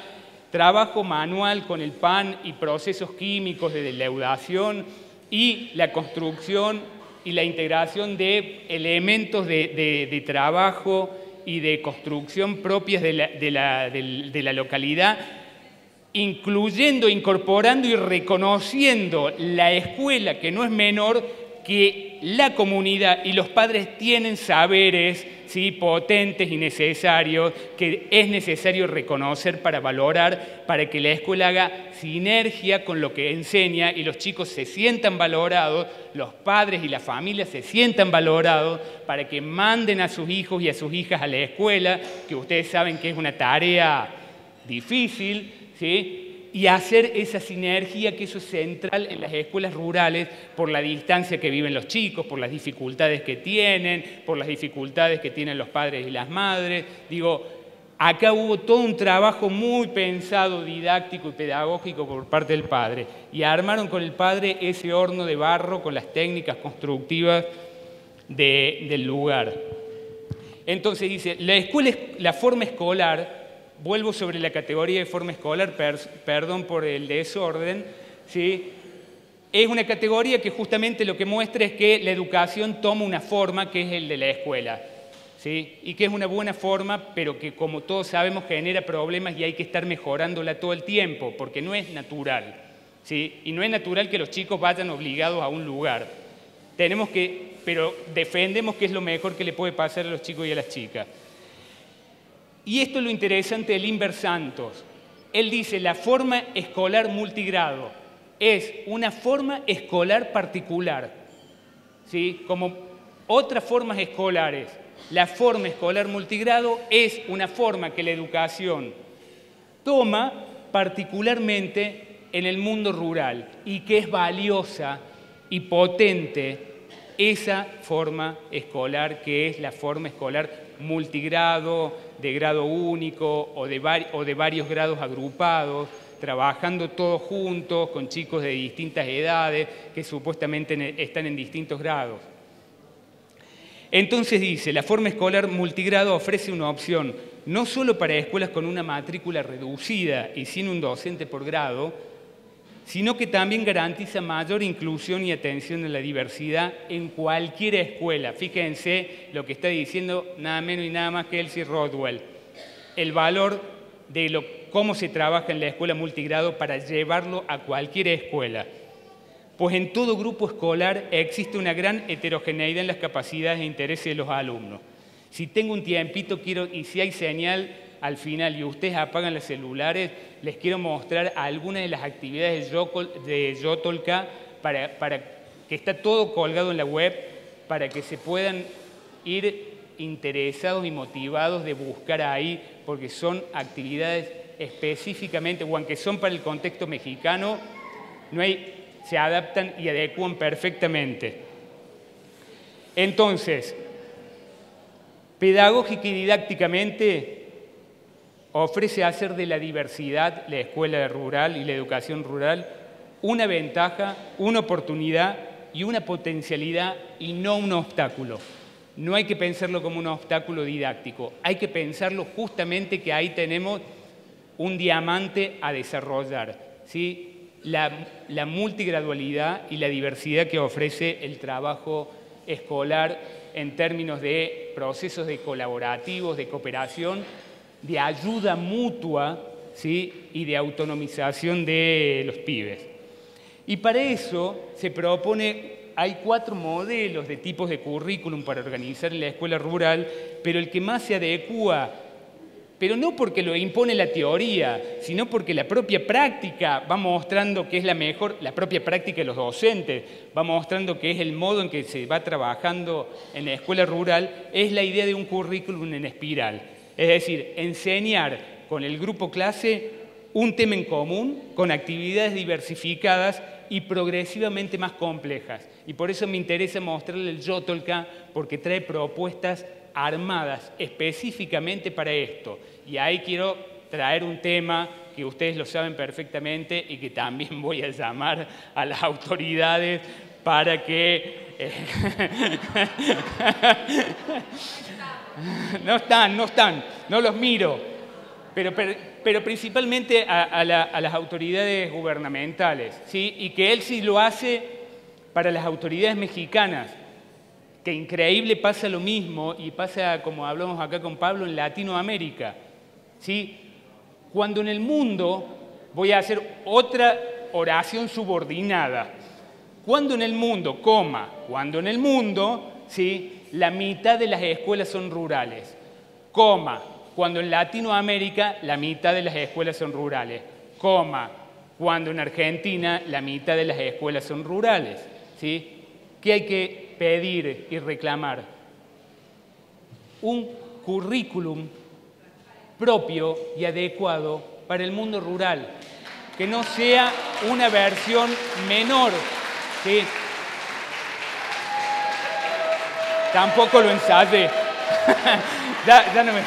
trabajo manual con el pan y procesos químicos de leudación y la construcción y la integración de elementos de trabajo y de construcción propias de la localidad, incluyendo, incorporando y reconociendo la escuela, que no es menor, que la comunidad y los padres tienen saberes, ¿sí?, potentes y necesarios, que es necesario reconocer para valorar, para que la escuela haga sinergia con lo que enseña y los chicos se sientan valorados, los padres y las familias se sientan valorados, para que manden a sus hijos y a sus hijas a la escuela, que ustedes saben que es una tarea difícil, ¿sí?, y hacer esa sinergia, que eso es central en las escuelas rurales por la distancia que viven los chicos, por las dificultades que tienen, por las dificultades que tienen los padres y las madres. Digo, acá hubo todo un trabajo muy pensado, didáctico y pedagógico por parte del padre, y armaron con el padre ese horno de barro con las técnicas constructivas del lugar. Entonces dice, la forma escolar. Vuelvo sobre la categoría de forma escolar, perdón por el desorden, ¿sí? Es una categoría que justamente lo que muestra es que la educación toma una forma que es el de la escuela, ¿sí? Y que es una buena forma, pero que como todos sabemos genera problemas y hay que estar mejorándola todo el tiempo, porque no es natural, ¿sí? Y no es natural que los chicos vayan obligados a un lugar. Pero defendemos que es lo mejor que le puede pasar a los chicos y a las chicas. Y esto es lo interesante de Limber Santos. Él dice, la forma escolar multigrado es una forma escolar particular, ¿sí? Como otras formas escolares. La forma escolar multigrado es una forma que la educación toma particularmente en el mundo rural y que es valiosa y potente esa forma escolar, que es la forma escolar multigrado, de grado único o de varios grados agrupados, trabajando todos juntos con chicos de distintas edades que supuestamente están en distintos grados. Entonces dice, la forma escolar multigrado ofrece una opción no solo para escuelas con una matrícula reducida y sin un docente por grado, sino que también garantiza mayor inclusión y atención a la diversidad en cualquier escuela. Fíjense lo que está diciendo nada menos y nada más que Elsie Rodwell. El valor de cómo se trabaja en la escuela multigrado para llevarlo a cualquier escuela. Pues en todo grupo escolar existe una gran heterogeneidad en las capacidades e intereses de los alumnos. Si tengo un tiempito, y si hay señal al final y ustedes apagan los celulares, les quiero mostrar algunas de las actividades de Yotolca que está todo colgado en la web para que se puedan ir interesados y motivados de buscar ahí, porque son actividades específicamente, o aunque son para el contexto mexicano, se adaptan y adecuan perfectamente. Entonces, pedagógica y didácticamente, ofrece hacer de la diversidad, la escuela rural y la educación rural, una ventaja, una oportunidad y una potencialidad y no un obstáculo. No hay que pensarlo como un obstáculo didáctico, hay que pensarlo justamente que ahí tenemos un diamante a desarrollar, ¿sí? La multigradualidad y la diversidad que ofrece el trabajo escolar en términos de procesos colaborativos, de cooperación, de ayuda mutua, ¿sí?, y de autonomización de los pibes. Y para eso se propone hay 4 modelos de tipos de currículum para organizar en la escuela rural, pero el que más se adecua, pero no porque lo impone la teoría, sino porque la propia práctica va mostrando que es la mejor, la propia práctica de los docentes va mostrando que es el modo en que se va trabajando en la escuela rural, es la idea de un currículum en espiral. Es decir, enseñar con el grupo clase un tema en común, con actividades diversificadas y progresivamente más complejas. Y por eso me interesa mostrarle el Yotolca, porque trae propuestas armadas específicamente para esto. Y ahí quiero traer un tema que ustedes lo saben perfectamente y que también voy a llamar a las autoridades para que... No están, no los miro, pero principalmente a las autoridades gubernamentales, ¿sí? Y que él sí lo hace para las autoridades mexicanas, que increíble pasa lo mismo y pasa, como hablamos acá con Pablo, en Latinoamérica, ¿sí? Cuando en el mundo, voy a hacer otra oración subordinada, cuando en el mundo, cuando en el mundo, ¿sí?, la mitad de las escuelas son rurales, cuando en Latinoamérica la mitad de las escuelas son rurales, cuando en Argentina la mitad de las escuelas son rurales, ¿sí? ¿Qué hay que pedir y reclamar? Un currículum propio y adecuado para el mundo rural, que no sea una versión menor, ¿sí? Tampoco lo ensayé. ya no me...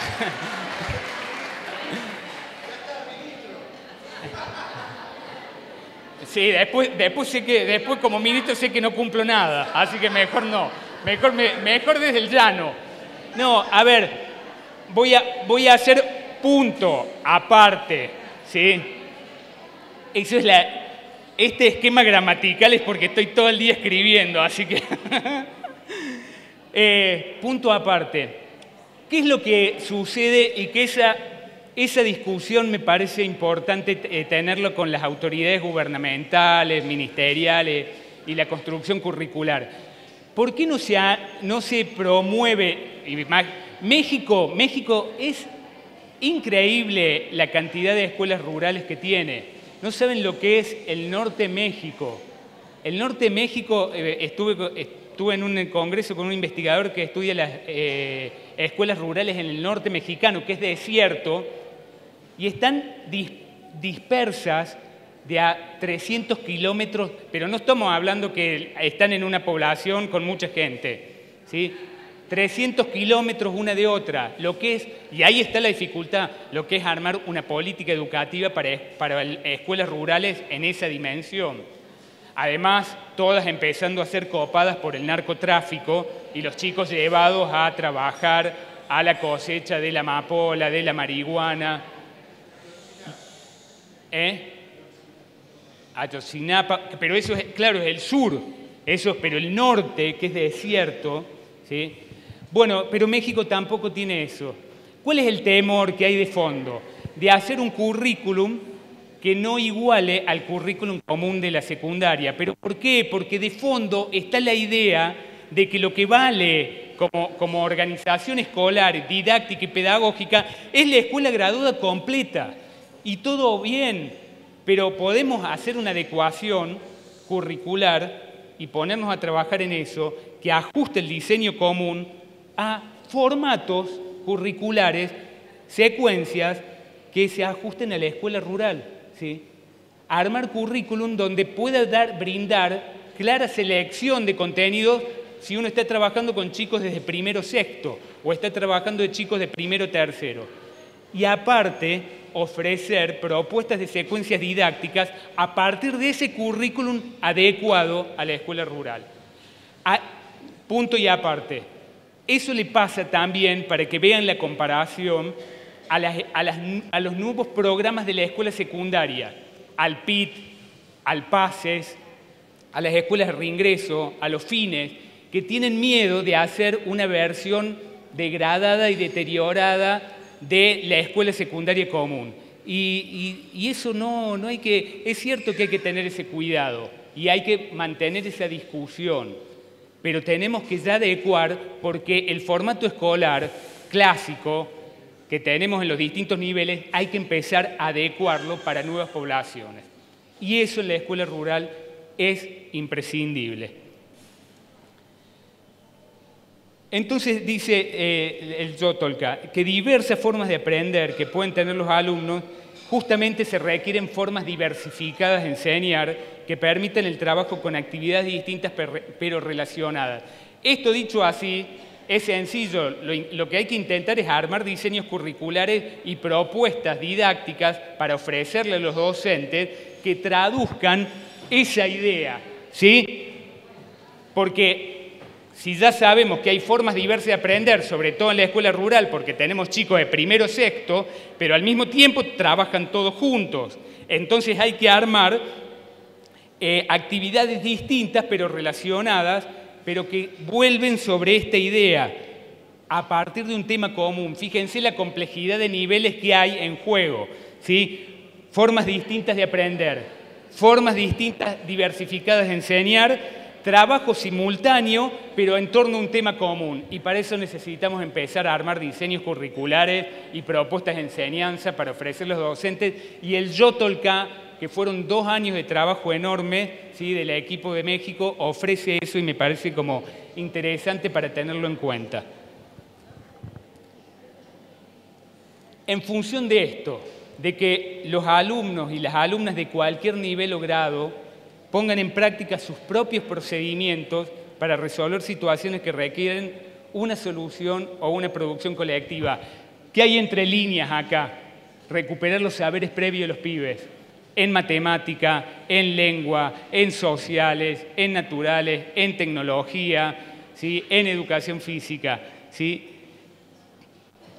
Sí, después como ministro sé que no cumplo nada, así que mejor no. Mejor desde el llano. No, a ver, voy a hacer punto aparte, ¿sí? Eso es este esquema gramatical es porque estoy todo el día escribiendo, así que... punto aparte. ¿Qué es lo que sucede y que esa discusión me parece importante tenerlo con las autoridades gubernamentales, ministeriales y la construcción curricular? ¿Por qué no se promueve? México es increíble la cantidad de escuelas rurales que tiene. No saben lo que es el norte de México. El norte de México, estuve en un congreso con un investigador que estudia las escuelas rurales en el norte mexicano, que es desierto, y están dispersas de a 300 kilómetros, pero no estamos hablando que están en una población con mucha gente, ¿sí? 300 kilómetros una de otra, y ahí está la dificultad, lo que es armar una política educativa para escuelas rurales en esa dimensión. Además, todas empezando a ser copadas por el narcotráfico y los chicos llevados a trabajar a la cosecha de la amapola, de la marihuana. Ayotzinapa, pero eso es, claro, es el sur, pero el norte, que es desierto, ¿sí? Bueno, pero México tampoco tiene eso. ¿Cuál es el temor que hay de fondo? De hacer un currículum que no iguale al currículum común de la secundaria. ¿Pero por qué? Porque de fondo está la idea de que lo que vale como organización escolar, didáctica y pedagógica es la escuela graduada completa. Y todo bien, pero podemos hacer una adecuación curricular y ponernos a trabajar en eso, que ajuste el diseño común a formatos curriculares, secuencias que se ajusten a la escuela rural, ¿sí? Armar currículum donde pueda brindar clara selección de contenidos si uno está trabajando con chicos desde primero sexto o está trabajando de chicos de primero tercero. Y aparte, ofrecer propuestas de secuencias didácticas a partir de ese currículum adecuado a la escuela rural. Punto y aparte. Eso le pasa también, para que vean la comparación, a los nuevos programas de la escuela secundaria, al PIT, al PACES, a las escuelas de reingreso, a los fines, que tienen miedo de hacer una versión degradada y deteriorada de la escuela secundaria común, Y eso no hay que... Es cierto que hay que tener ese cuidado y hay que mantener esa discusión, pero tenemos que ya adecuar porque el formato escolar clásico que tenemos en los distintos niveles hay que empezar a adecuarlo para nuevas poblaciones. Y eso en la escuela rural es imprescindible. Entonces dice el Yotolka que diversas formas de aprender que pueden tener los alumnos, justamente se requieren formas diversificadas de enseñar que permitan el trabajo con actividades distintas pero relacionadas. Esto dicho así, es sencillo. Lo que hay que intentar es armar diseños curriculares y propuestas didácticas para ofrecerle a los docentes que traduzcan esa idea, ¿sí? Porque si ya sabemos que hay formas diversas de aprender, sobre todo en la escuela rural, porque tenemos chicos de primero, sexto, pero al mismo tiempo trabajan todos juntos. Entonces hay que armar actividades distintas, pero relacionadas, pero que vuelven sobre esta idea a partir de un tema común. Fíjense la complejidad de niveles que hay en juego, ¿sí? Formas distintas de aprender, formas distintas, diversificadas de enseñar, trabajo simultáneo, pero en torno a un tema común. Y para eso necesitamos empezar a armar diseños curriculares y propuestas de enseñanza para ofrecer a los docentes. Y el Yotolka, que fueron 2 años de trabajo enorme, ¿sí?, del equipo de México, ofrece eso y me parece como interesante para tenerlo en cuenta. En función de esto, de que los alumnos y las alumnas de cualquier nivel o grado pongan en práctica sus propios procedimientos para resolver situaciones que requieren una solución o una producción colectiva. ¿Qué hay entre líneas acá? Recuperar los saberes previos de los pibes, en matemática, en lengua, en sociales, en naturales, en tecnología, ¿sí?, en educación física, ¿sí?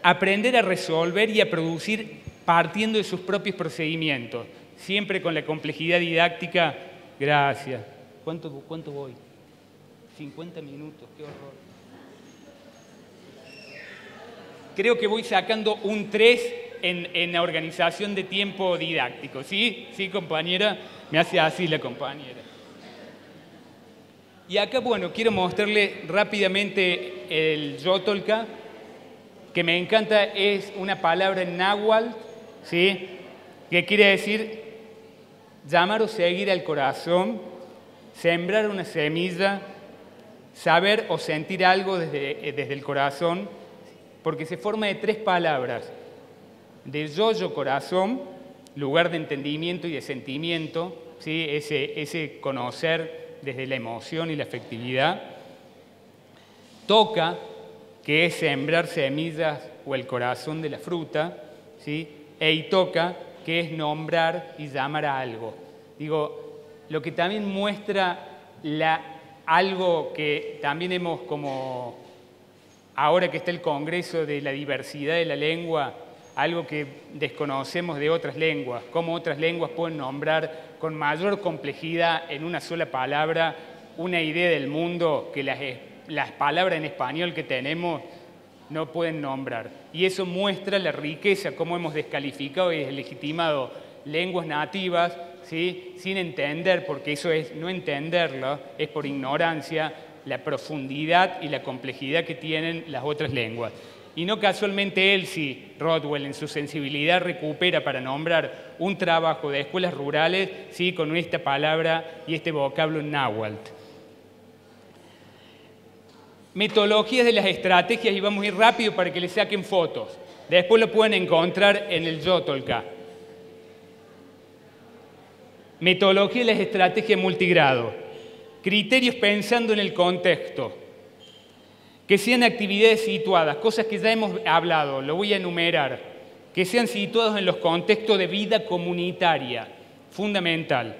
Aprender a resolver y a producir partiendo de sus propios procedimientos, siempre con la complejidad didáctica. Gracias. ¿Cuánto voy? 50 minutos, qué horror. Creo que voy sacando un 3 en la organización de tiempo didáctico. ¿Sí? ¿Sí, compañera? Me hace así la compañera. Y acá, bueno, quiero mostrarle rápidamente el Yotolka, que me encanta, es una palabra en náhuatl, ¿sí?, que quiere decir llamar o seguir al corazón, sembrar una semilla, saber o sentir algo desde el corazón, porque se forma de 3 palabras: de yo, corazón, lugar de entendimiento y de sentimiento, ¿sí?, ese conocer desde la emoción y la afectividad; toca, que es sembrar semillas o el corazón de la fruta, ¿sí?, e itoca, que es nombrar y llamar a algo. Digo, lo que también muestra algo que también hemos, como ahora que está el Congreso de la Diversidad de la Lengua, algo que desconocemos de otras lenguas, cómo otras lenguas pueden nombrar con mayor complejidad en una sola palabra una idea del mundo que las palabras en español que tenemos no pueden nombrar. Y eso muestra la riqueza, cómo hemos descalificado y deslegitimado lenguas nativas, ¿sí?, sin entender, porque eso es no entenderlo, es por ignorancia, la profundidad y la complejidad que tienen las otras lenguas. Y no casualmente Elsie Rodwell, en su sensibilidad, recupera para nombrar un trabajo de escuelas rurales, ¿sí?, con esta palabra y este vocablo en náhuatl. Metodologías de las estrategias, y vamos a ir rápido para que les saquen fotos. Después lo pueden encontrar en el Yotolka. Metodología de las estrategias multigrado. Criterios pensando en el contexto. Que sean actividades situadas, cosas que ya hemos hablado, lo voy a enumerar. Que sean situados en los contextos de vida comunitaria, fundamental.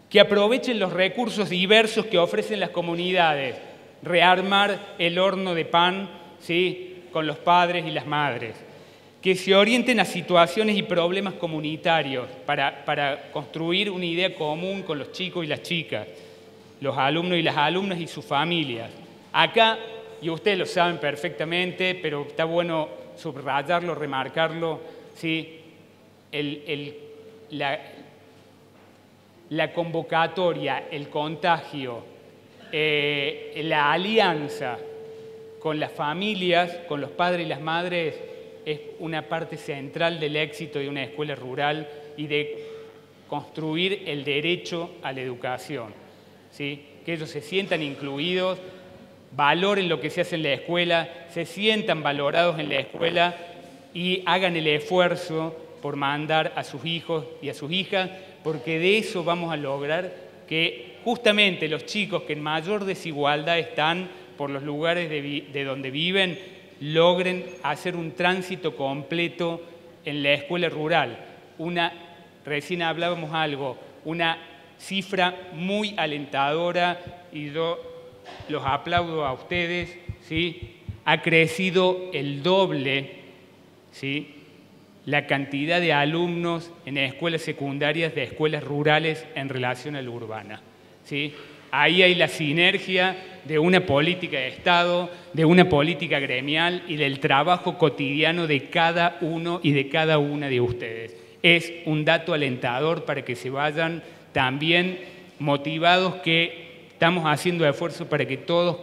Que aprovechen los recursos diversos que ofrecen las comunidades. Rearmar el horno de pan, ¿sí?, con los padres y las madres. Que se orienten a situaciones y problemas comunitarios para construir una idea común con los chicos y las chicas, los alumnos y las alumnas y sus familias. Acá, y ustedes lo saben perfectamente, pero está bueno subrayarlo, remarcarlo, ¿sí?, la convocatoria, el contagio, la alianza con las familias, con los padres y las madres, es una parte central del éxito de una escuela rural y de construir el derecho a la educación, ¿sí? Que ellos se sientan incluidos, valoren lo que se hace en la escuela, se sientan valorados en la escuela y hagan el esfuerzo por mandar a sus hijos y a sus hijas, porque de eso vamos a lograr que justamente los chicos que en mayor desigualdad están por los lugares de donde viven, logren hacer un tránsito completo en la escuela rural. Recién hablábamos algo, una cifra muy alentadora, y yo los aplaudo a ustedes, ¿sí? Ha crecido el doble, ¿sí?, la cantidad de alumnos en escuelas secundarias de escuelas rurales en relación a la urbana, ¿sí? Ahí hay la sinergia de una política de Estado, de una política gremial y del trabajo cotidiano de cada uno y de cada una de ustedes. Es un dato alentador para que se vayan también motivados que estamos haciendo esfuerzos para que todos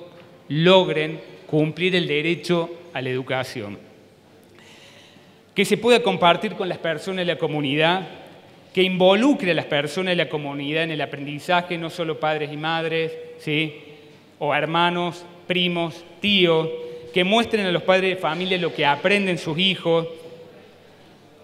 logren cumplir el derecho a la educación. Que se pueda compartir con las personas de la comunidad, que involucre a las personas de la comunidad en el aprendizaje, no solo padres y madres, ¿sí?, o hermanos, primos, tíos, que muestren a los padres de familia lo que aprenden sus hijos,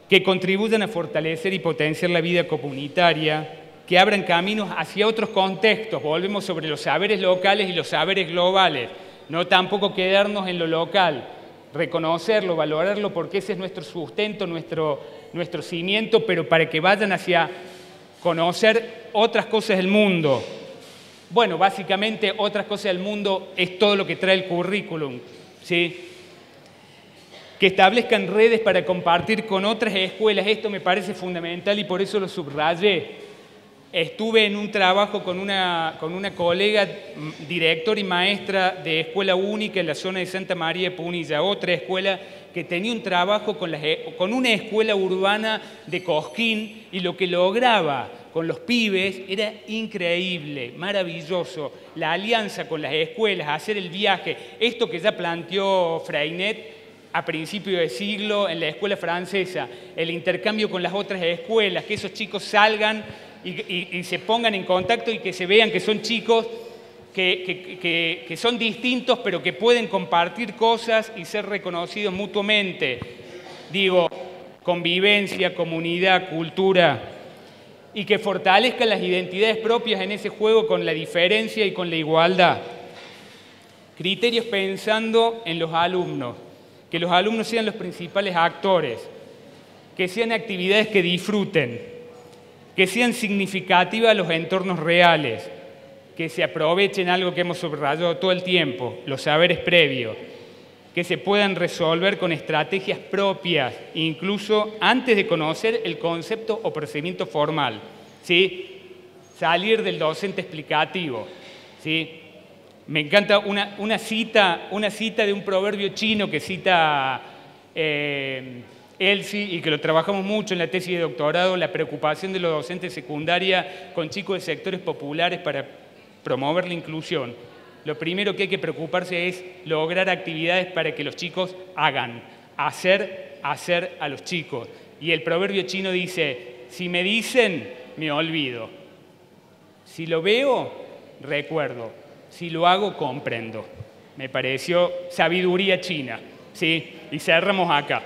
que contribuyan a fortalecer y potenciar la vida comunitaria, que abran caminos hacia otros contextos. Volvemos sobre los saberes locales y los saberes globales, no tampoco quedarnos en lo local, reconocerlo, valorarlo, porque ese es nuestro sustento, nuestro cimiento, pero para que vayan hacia conocer otras cosas del mundo. Bueno, básicamente otras cosas del mundo es todo lo que trae el currículum, ¿sí? Que establezcan redes para compartir con otras escuelas. Esto me parece fundamental y por eso lo subrayé. Estuve en un trabajo con una colega, directora y maestra de escuela única en la zona de Santa María de Punilla, otra escuela que tenía un trabajo con una escuela urbana de Cosquín, y lo que lograba con los pibes era increíble, maravilloso. La alianza con las escuelas, hacer el viaje, esto que ya planteó Freinet a principios de siglo en la escuela francesa, el intercambio con las otras escuelas, que esos chicos salgan y se pongan en contacto y que se vean que son chicos que son distintos, pero que pueden compartir cosas y ser reconocidos mutuamente. Digo, convivencia, comunidad, cultura, y que fortalezcan las identidades propias en ese juego con la diferencia y con la igualdad. Criterios pensando en los alumnos, que los alumnos sean los principales actores, que sean actividades que disfruten, que sean significativas los entornos reales, que se aprovechen algo que hemos subrayado todo el tiempo, los saberes previos, que se puedan resolver con estrategias propias, incluso antes de conocer el concepto o procedimiento formal, ¿sí? Salir del docente explicativo, ¿sí? Me encanta una cita de un proverbio chino que cita Elsie, y que lo trabajamos mucho en la tesis de doctorado, la preocupación de los docentes de secundaria con chicos de sectores populares para promover la inclusión. Lo primero que hay que preocuparse es lograr actividades para que los chicos hagan, hacer a los chicos. Y el proverbio chino dice, si me dicen, me olvido. Si lo veo, recuerdo. Si lo hago, comprendo. Me pareció sabiduría china, ¿sí? Y cerramos acá.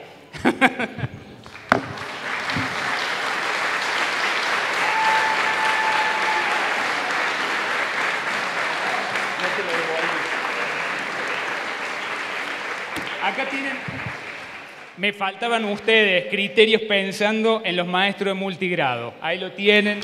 Acá tienen, me faltaban ustedes, criterios pensando en los maestros de multigrado. Ahí lo tienen.